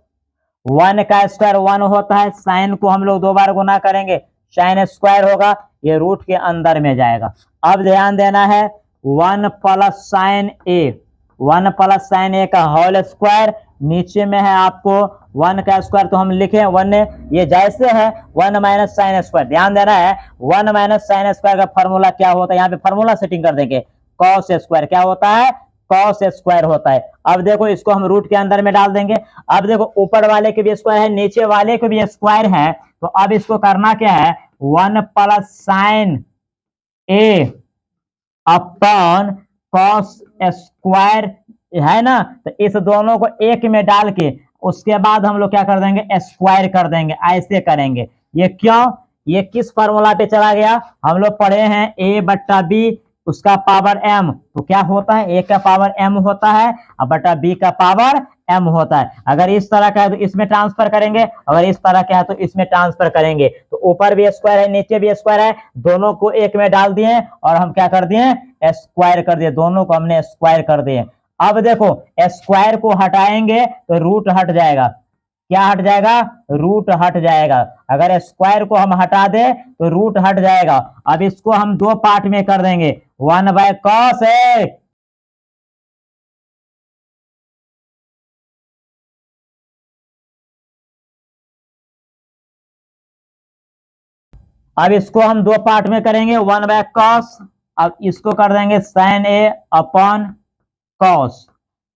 1 का स्क्वायर 1 होता है, साइन को हम लोग 2 बार गुना करेंगे, साइन स्क्वायर होगा, ये रूट के अंदर में जाएगा। अब ध्यान देना है 1 प्लस साइन ए, 1 प्लस साइन ए का होल स्क्वायर, नीचे में है आपको 1 का स्क्वायर, तो हम लिखे 1 ये जैसे है 1 माइनस साइन स्क्वायर। ध्यान देना है 1 माइनस साइन स्क्वायर का फॉर्मूला क्या होता है, यहाँ पे फॉर्मूला सेटिंग कर देंगे। कॉस स्क्वायर क्या होता है, कॉस स्क्वायर होता है। अब देखो इसको हम रूट के अंदर में डाल देंगे। अब देखो ऊपर वाले के भी स्क्वायर है, नीचे वाले के भी स्क्वायर है, तो अब इसको करना क्या है 1 प्लस साइन ए अपॉन कॉस स्क्वायर है ना, तो इस दोनों को एक में डाल के उसके बाद हम लोग क्या कर देंगे स्क्वायर कर देंगे, ऐसे करेंगे। ये क्यों, ये किस फॉर्मूला पे चला गया, हम लोग पढ़े हैं ए बट्टा बी उसका पावर m, तो क्या होता है a का पावर m होता है और बटा b का पावर m होता है। अगर इस तरह का है तो इसमें ट्रांसफर करेंगे, अगर इस तरह का है तो इसमें ट्रांसफर करेंगे। तो ऊपर भी स्क्वायर है नीचे भी स्क्वायर है, दोनों को एक में डाल दिए और हम क्या कर दिए स्क्वायर कर दिए, दोनों को हमने स्क्वायर कर दिए। अब देखो स्क्वायर को हटाएंगे तो रूट हट जाएगा, क्या हट जाएगा रूट हट जाएगा। अगर स्क्वायर को हम हटा दे तो रूट हट जाएगा। अब इसको हम 2 पार्ट में कर देंगे, 1 बाय कॉस ए, अब इसको हम 2 पार्ट में करेंगे 1 बाय कॉस, अब इसको कर देंगे साइन ए अपॉन कॉस।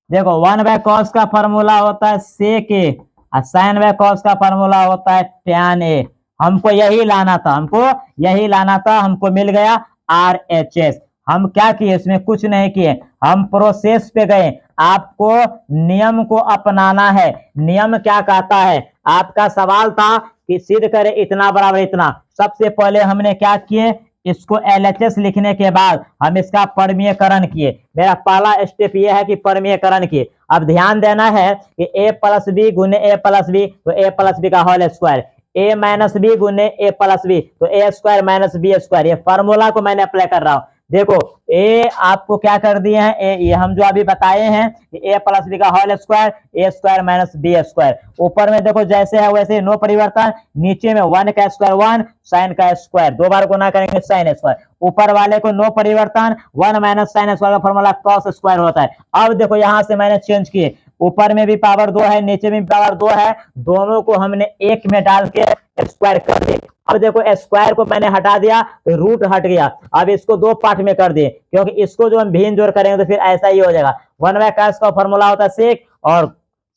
देखो 1 बाय कॉस का फॉर्मूला होता है सेक ए और साइन बाय कॉस का फॉर्मूला होता है टैन ए। हमको यही लाना था, हमको मिल गया RHS। हम क्या किए, इसमें कुछ नहीं किए, हम प्रोसेस पे गए। आपको नियम को अपनाना है। नियम क्या कहता है, आपका सवाल था कि सिद्ध करे इतना बराबर इतना। सबसे पहले हमने क्या किए, इसको LHS लिखने के बाद हम इसका परमीयकरण किए। मेरा पहला स्टेप यह है कि परमीयकरण किए। अब ध्यान देना है कि a प्लस बी गुने ए प्लस बी, तो ए प्लस बी का होल स्क्वायर, ए माइनस बी गुने ए प्लस बी, तो A square minus B square. ये फॉर्मूला को मैंने अप्लाई कर रहा हूं। देखो ए आपको क्या कर दिए हैं, ये हम जो अभी बताए हैं कि ए प्लस बी का होल स्क्वायर, ए स्क्वायर माइनस बी स्क्वायर। ऊपर में देखो जैसे है वैसे नो परिवर्तन, नीचे में 1 का स्क्वायर 1 साइन का स्क्वायर, 2 बार गुना करेंगे साइन स्क्वायर। ऊपर वाले को नो परिवर्तन, 1 माइनस साइन स्क्वायर का फॉर्मूला कॉस स्क्वायर होता है। अब देखो यहां से मैंने चेंज किए, ऊपर में भी पावर 2 है नीचे में भी पावर 2 है, दोनों को हमने एक में डाल के स्क्वायर कर दिए। अब देखो स्क्वायर को मैंने हटा दिया तो रूट हट गया। अब इसको 2 पार्ट में कर दिए, क्योंकि इसको जो हम भिन्न जोड़ करेंगे तो फिर ऐसा ही हो जाएगा। 1 बाय कॉस का फॉर्मूला होता है सेक और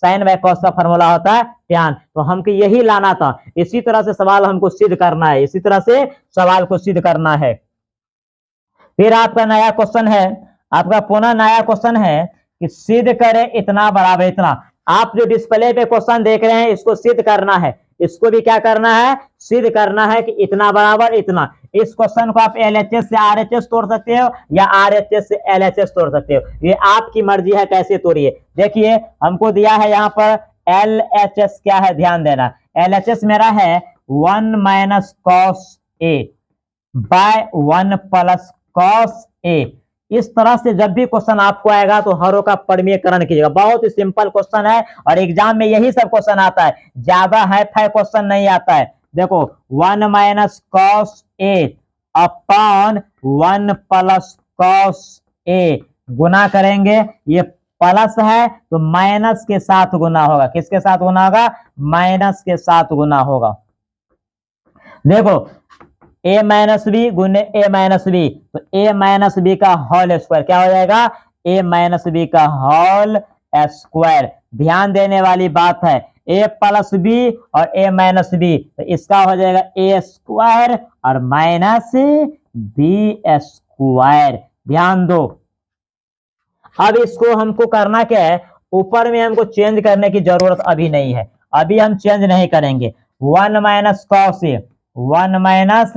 साइन बाय कॉस का फॉर्मूला होता है टैन। तो हमको यही लाना था, इसी तरह से सवाल हमको सिद्ध करना है, इसी तरह से सवाल को सिद्ध करना है। फिर आपका नया क्वेश्चन है, आपका पुनः नया क्वेश्चन है कि सिद्ध करे इतना बराबर इतना। आप जो डिस्प्ले पे क्वेश्चन देख रहे हैं इसको सिद्ध करना है, इसको भी क्या करना है सिद्ध करना है कि इतना बराबर इतना। इस क्वेश्चन को आप LHS से RHS तोड़ सकते हो या RHS से LHS तोड़ सकते हो, ये आपकी मर्जी है कैसे तोड़िए। देखिए हमको दिया है यहाँ पर एल एच एस क्या है, ध्यान देना, एल एच एस मेरा है 1 minus cos A bye 1 plus cos ए। इस तरह से जब भी क्वेश्चन आपको आएगा तो हरों का परिमेयकरण कीजिएगा। बहुत ही सिंपल क्वेश्चन है और एग्जाम में यही सब क्वेश्चन आता है, ज्यादा हाई फाई क्वेश्चन नहीं आता है। देखो 1 minus cos A upon 1 plus cos ए, गुना करेंगे, ये प्लस है तो माइनस के साथ गुना होगा। किसके साथ गुना होगा, माइनस के साथ गुना होगा। देखो a माइनस बी गुने a माइनस बी, तो a माइनस बी का होल स्क्वायर क्या हो जाएगा, a माइनस बी का होल स्क्वायर। ध्यान देने वाली बात है, a प्लस बी और a माइनस बी, तो इसका हो जाएगा a स्क्वायर और माइनस बी स्क्वायर। ध्यान दो, अब इसको हमको करना क्या है, ऊपर में हमको चेंज करने की जरूरत अभी नहीं है, अभी हम चेंज नहीं करेंगे। 1 minus cos A, 1 minus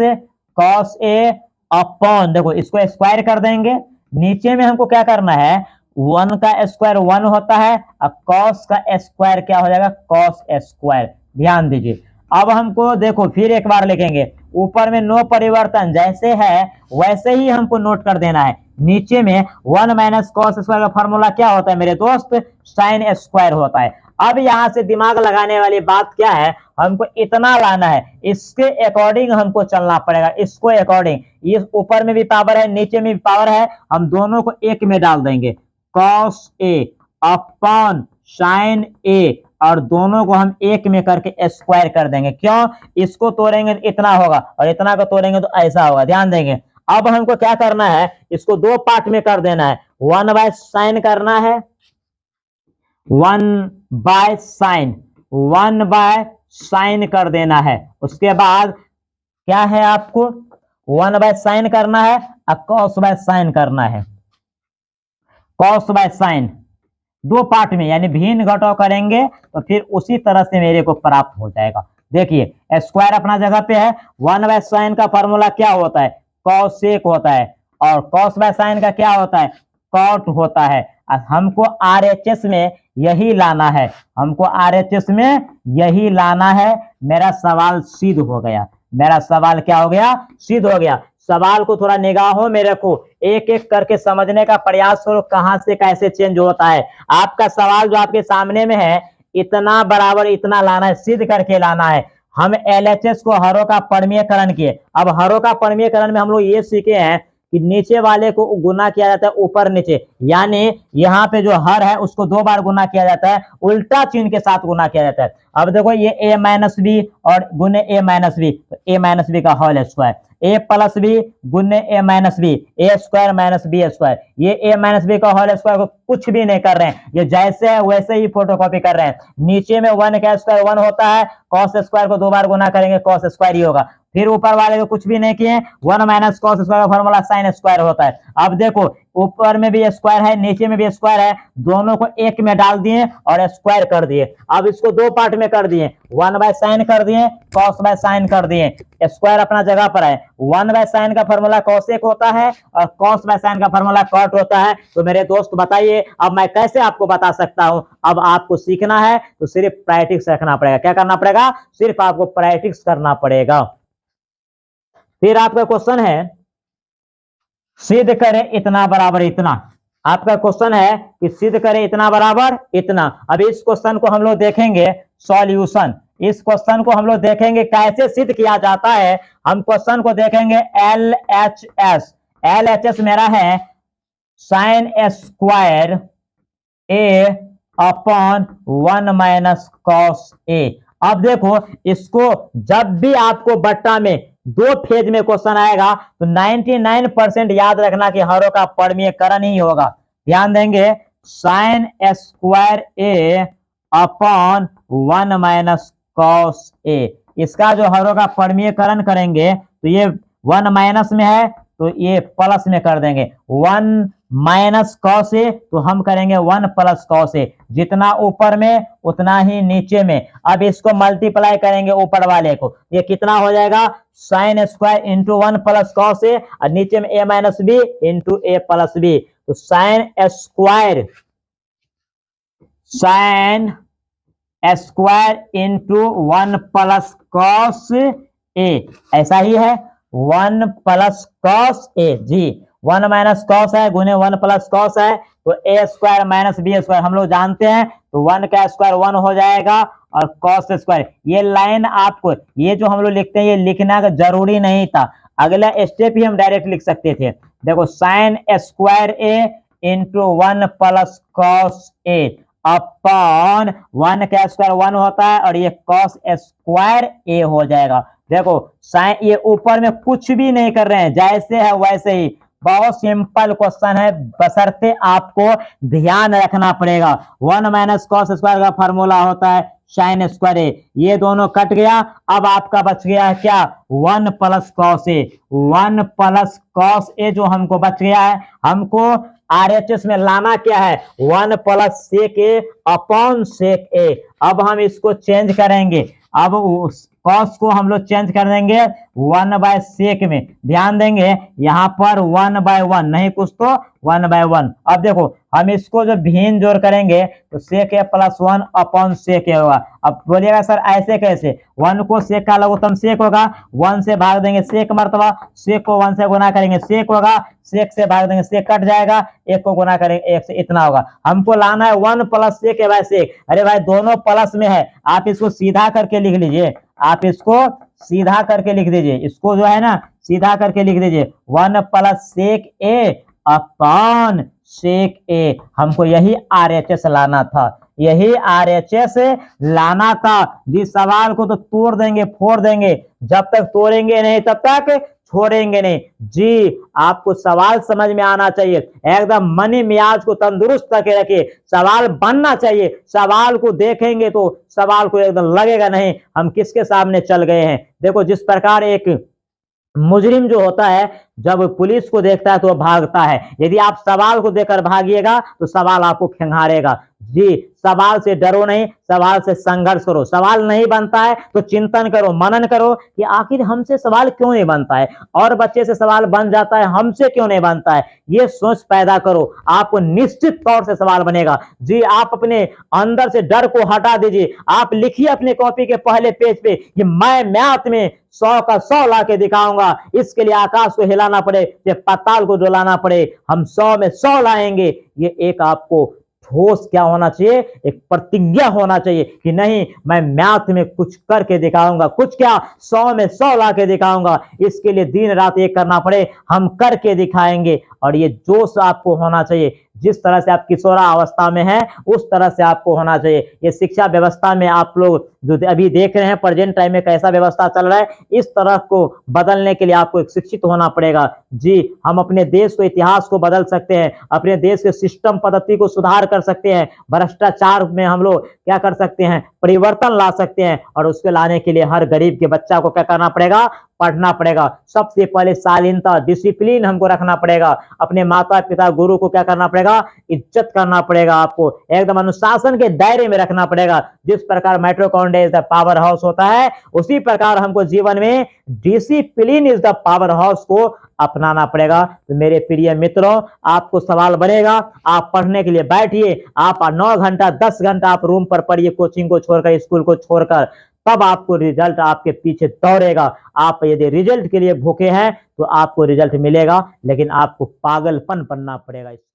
cos A upon, देखो इसको स्क्वायर कर देंगे, नीचे में हमको क्या करना है, 1 का स्क्वायर 1 होता है और कॉस का स्क्वायर क्या हो जाएगा, कॉस स्क्वायर। ध्यान दीजिए, अब हमको देखो फिर एक बार लिखेंगे, ऊपर में नो परिवर्तन जैसे है वैसे ही हमको नोट कर देना है। नीचे में 1 माइनस कॉस स्क्वायर का फॉर्मूला क्या होता है मेरे दोस्त, साइन स्क्वायर होता है। अब यहां से दिमाग लगाने वाली बात क्या है, हमको इतना लाना है, इसके अकॉर्डिंग हमको चलना पड़ेगा, इसको अकॉर्डिंग, ये ऊपर में भी पावर है नीचे में भी पावर है, हम दोनों को एक में डाल देंगे, कॉस ए अपॉन साइन ए, और दोनों को हम एक में करके स्क्वायर कर देंगे। क्यों, इसको तोड़ेंगे तो इतना होगा और इतना को तोड़ेंगे तो ऐसा होगा। ध्यान देंगे, अब हमको क्या करना है, इसको दो पार्ट में कर देना है, 1 बाय साइन करना है, 1 बाय साइन, 1 बाय साइन कर देना है। उसके बाद क्या है, आपको 1 बाय साइन करना है और कॉस बाय साइन करना है, कॉस बाय साइन दो पार्ट में, यानी भिन्न घटाव करेंगे तो फिर उसी तरह से मेरे को प्राप्त हो जाएगा। देखिए स्क्वायर अपना जगह पे है, 1 बाय साइन का फॉर्मूला क्या होता है, कॉस सेक होता है, और कॉस बाय साइन का क्या होता है, कॉट होता है। हमको आरएचएस में यही लाना है, हमको आरएचएस में यही लाना है। मेरा सवाल सिद्ध हो गया, मेरा सवाल क्या हो गया, सिद्ध हो गया। सवाल को थोड़ा निगाहों में रखो, एक एक करके समझने का प्रयास करो, कहां से कैसे चेंज होता है। आपका सवाल जो आपके सामने में है, इतना बराबर इतना लाना है, सिद्ध करके लाना है। हम एलएचएस को हरों का परिमेयकरण किए, अब हरों का परिमेयकरण में हम लोग ये सीखे हैं कि नीचे वाले को गुना किया जाता है ऊपर नीचे, यानी यहाँ पे जो हर है उसको 2 बार गुना किया जाता है, उल्टा चिन्ह के साथ गुना किया जाता है। अब देखो ये a माइनस बी और गुने a माइनस बी, तो a माइनस बी का whole square, a plus B गुने a minus B, a square minus B square. ये a माइनस बी का होल स्क्वायर को कुछ भी नहीं कर रहे हैं, ये जैसे है वैसे ही फोटोकॉपी कर रहे हैं। नीचे में 1 का स्क्वायर 1 होता है, कॉस स्क्वायर को 2 बार गुना करेंगे कॉस स्क्वायर ही होगा। फिर ऊपर वाले को कुछ भी नहीं किए, 1 माइनस कॉस स्क्वायर का फॉर्मूला साइन स्क्वायर होता है। अब देखो ऊपर में भी स्क्वायर है नीचे में भी स्क्वायर है, दोनों को एक में डाल दिए और स्क्वायर कर दिए। अब इसको दो पार्ट में कर दिए, 1 बाय साइन कर दिए, कॉस बाय साइन कर दिए, स्क्वायर अपना जगह पर है। 1 बाय साइन का फॉर्मूला कॉसेक होता है और कॉस बाय साइन का फॉर्मूला कॉट होता है। तो मेरे दोस्त बताइए अब मैं कैसे आपको बता सकता हूं। अब आपको सीखना है तो सिर्फ प्रैक्टिस रखना पड़ेगा। क्या करना पड़ेगा, सिर्फ आपको प्रैक्टिस करना पड़ेगा। फिर आपका क्वेश्चन है, सिद्ध करें इतना बराबर इतना। आपका क्वेश्चन है कि सिद्ध करें इतना बराबर इतना। अब इस क्वेश्चन को हम लोग देखेंगे सॉल्यूशन, इस क्वेश्चन को हम लोग देखेंगे कैसे सिद्ध किया जाता है। हम क्वेश्चन को देखेंगे L H S, L H S मेरा है sine square A upon 1 minus cos A. अब देखो इसको जब भी आपको बट्टा में 2 फेज में क्वेश्चन आएगा तो 99% याद रखना कि हरों का परिमेयकरण ही होगा। ध्यान देंगे, sine square A upon 1 minus cos A, इसका जो हरों का परिमेयकरण करेंगे तो ये 1 माइनस में है तो ये प्लस में कर देंगे, 1 माइनस कॉस ए तो हम करेंगे 1 प्लस कॉस ए, जितना ऊपर में उतना ही नीचे में। अब इसको मल्टीप्लाई करेंगे ऊपर वाले को, ये कितना हो जाएगा, sine square into 1 plus cos A और नीचे में a minus B into A plus B. तो sine square into 1 plus cos A, ऐसा ही है 1 प्लस कॉस ए जी, 1 माइनस कॉस है गुने 1 प्लस कॉस है, तो A square minus B square हम लोग जानते हैं, तो 1 का स्क्वायर 1 हो जाएगा और कॉस स्क्वायर। ये लाइन आपको, ये जो हम लोग लिखते हैं ये लिखना का जरूरी नहीं था, अगला स्टेप ही हम डायरेक्ट लिख सकते थे। देखो साइन स्क्वायर ए इंटू 1 प्लस कॉस ए अपॉन 1 का स्क्वायर 1 होता है और ये कॉस स्क्वायर ए हो जाएगा। देखो साइन, ये ऊपर में कुछ भी नहीं कर रहे हैं, जैसे है वैसे ही, बहुत सिंपल क्वेश्चन है, बशर्ते आपको ध्यान रखना पड़ेगा। 1 माइनस कॉस स्क्वायर का फॉर्मूला होता है साइन स्क्वायर ए, ये दोनों कट गया, अब आपका बच गया है क्या 1 प्लस कॉस ए, 1 प्लस कॉस ए जो हमको बच गया है, हमको आरएचएस में लाना क्या है 1 प्लस सेक ए अपॉन सेक ए। अब हम इसको चेंज करेंगे, अब उस कॉस को हम लोग चेंज कर देंगे 1 बाय सेक में, ध्यान देंगे यहाँ पर 1 बाय 1 नहीं, कुछ तो 1 बाय 1। अब देखो हम इसको जो भिन्न जोड़ करेंगे तो सेक ए प्लस 1 अपॉन सेक ए होगा। अब बोलिएगा सर ऐसे कैसे, 1 को सेक का लघुत्तम सेक होगा, 1 से भाग देंगे सेक मर्तबा, सेक को 1 से गुना करेंगे सेक होगा, सेक से भाग देंगे सेक कट जाएगा, एक को गुना करेंगे एक से, इतना होगा। हमको लाना है 1 plus sec A by sec, अरे भाई दोनों प्लस में है, आप इसको सीधा करके लिख लीजिए, आप इसको सीधा करके लिख दीजिए, इसको जो है ना सीधा करके लिख दीजिए 1 प्लस सेक ए अपॉन सेक ए। हमको यही आरएचएस लाना था, यही आरएचएस लाना था। जिस सवाल को तो तोड़ देंगे फोड़ देंगे, जब तक तोड़ेंगे नहीं तब तक छोड़ेंगे नहीं जी। आपको सवाल समझ में आना चाहिए, एकदम मनी मियाज को तंदुरुस्त करके रखिए, सवाल बनना चाहिए। सवाल को देखेंगे तो सवाल को एकदम लगेगा नहीं हम किसके सामने चल गए हैं। देखो जिस प्रकार एक मुजरिम जो होता है जब पुलिस को देखता है तो वह भागता है, यदि आप सवाल को देखकर भागिएगा तो सवाल आपको खंगारेगा जी। सवाल से डरो नहीं, सवाल से संघर्ष करो। सवाल नहीं बनता है तो चिंतन करो, मनन करो कि आखिर हमसे सवाल क्यों नहीं बनता है, और बच्चे से सवाल बन जाता है हमसे क्यों नहीं बनता है, ये सोच पैदा करो, आपको निश्चित तौर से सवाल बनेगा जी। आप अपने अंदर से डर को हटा दीजिए, आप लिखिए अपने कॉपी के पहले पेज पे कि मैं मैथ में 100 का 100 ला के दिखाऊंगा, इसके लिए आकाश को हिलाना पड़े, पाताल को डोलाना पड़े, हम 100 में 100 लाएंगे। ये एक आपको ठोस क्या होना चाहिए, एक प्रतिज्ञा होना चाहिए कि नहीं मैं मैथ में कुछ करके दिखाऊंगा, कुछ क्या 100 में 100 ला के दिखाऊंगा। इसके लिए दिन रात एक करना पड़े हम करके दिखाएंगे। और ये जोश आपको होना चाहिए, जिस तरह से आप किशोरा अवस्था में हैं उस तरह से आपको होना चाहिए। ये शिक्षा व्यवस्था में आप लोग जो अभी देख रहे हैं प्रेजेंट टाइम में कैसा व्यवस्था चल रहा है, इस तरह को बदलने के लिए आपको एक शिक्षित होना पड़ेगा जी। हम अपने देश को, इतिहास को बदल सकते हैं, अपने देश के सिस्टम पद्धति को सुधार कर सकते हैं, भ्रष्टाचार में हम लोग क्या कर सकते हैं, परिवर्तन ला सकते हैं। और उसके लाने के लिए हर गरीब के बच्चा को क्या करना पड़ेगा, पढ़ना पड़ेगा। सबसे पहले शालीनता, डिसिप्लिन हमको रखना पड़ेगा। अपने माता पिता गुरु को क्या करना पड़ेगा, इज्जत करना पड़ेगा, आपको एकदम अनुशासन के दायरे में रखना पड़ेगा। जिस प्रकार mitochondria is the power house होता है, उसी प्रकार हमको जीवन में discipline is the power house को अपनाना पड़ेगा। तो मेरे प्रिय मित्रों, आपको सवाल बनेगा, आप पढ़ने के लिए बैठिए, आप 9 घंटा 10 घंटा आप रूम पर पढ़िए, कोचिंग को छोड़कर, स्कूल को छोड़कर, तब आपको रिजल्ट आपके पीछे दौड़ेगा। आप यदि रिजल्ट के लिए भूखे हैं तो आपको रिजल्ट मिलेगा, लेकिन आपको पागलपन बनना पड़ेगा इसके